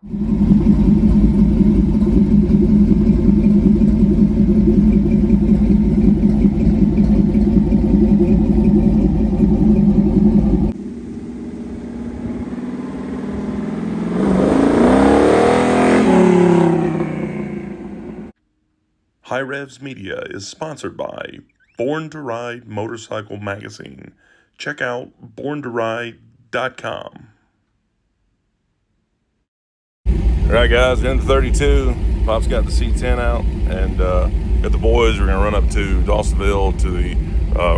HiRevz Media is sponsored by Born to Ride Motorcycle Magazine. Check out borntoride.com. Alright guys, we're in the 32. Pop's got the C-10 out, and got the boys. We're going to run up to Dawsonville to the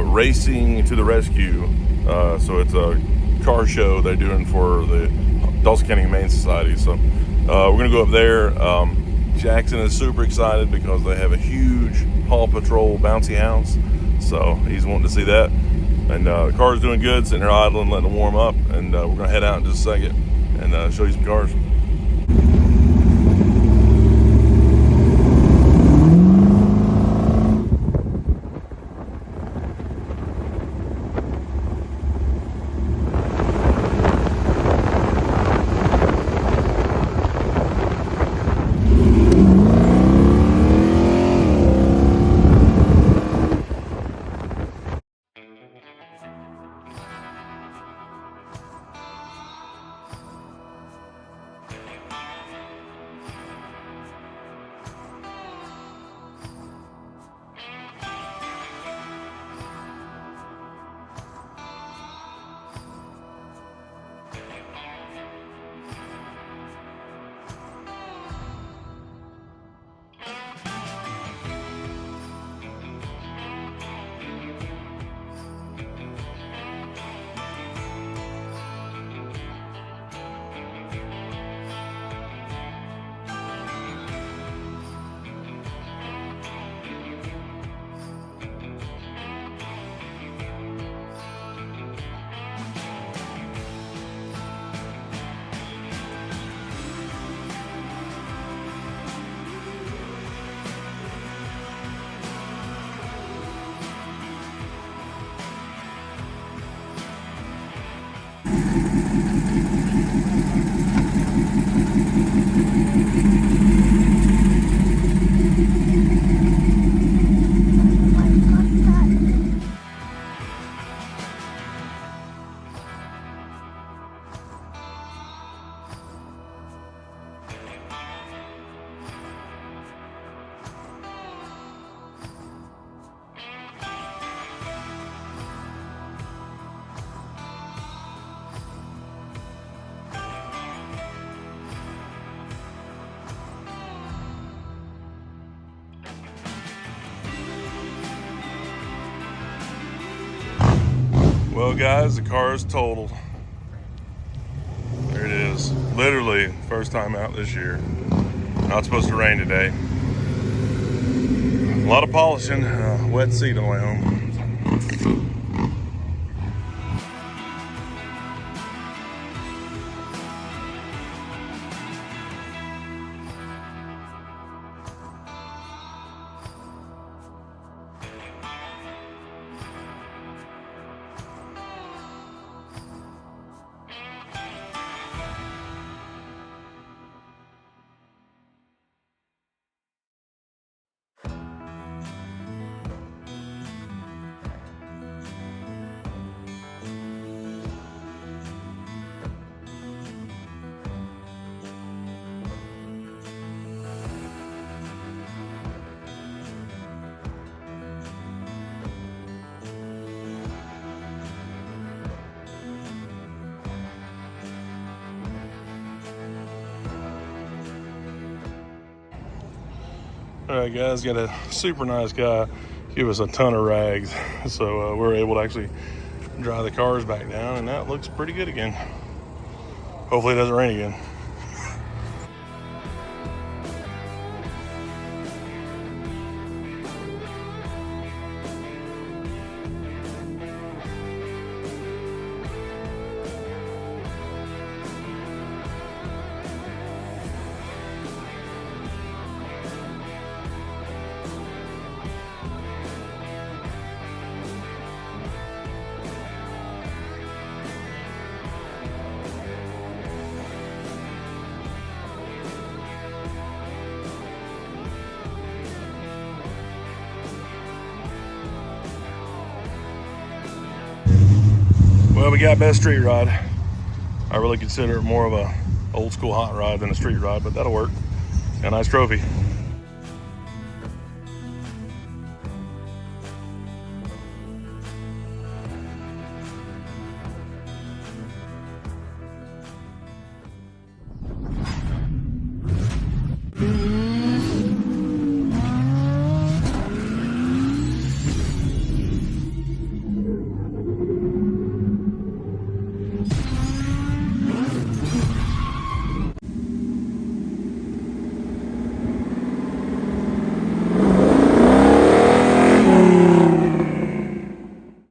Racing to the Rescue. So it's a car show they're doing for the Dawson County Humane Society. So we're going to go up there. Jackson is super excited because they have a huge Paw Patrol bouncy house, so he's wanting to see that. And the car's doing good, sitting there idling, letting it warm up, and we're going to head out in just a second and show you some cars. Well guys, the car is totaled. There it is. Literally, first time out this year. Not supposed to rain today. A lot of polishing, wet seat on the way home. All right, guys, got a super nice guy give us a ton of rags, so we're able to actually dry the cars back down, and that looks pretty good again. Hopefully it doesn't rain again. we got best street rod. I really consider it more of a old school hot rod than a street rod, but that'll work. Got a nice trophy.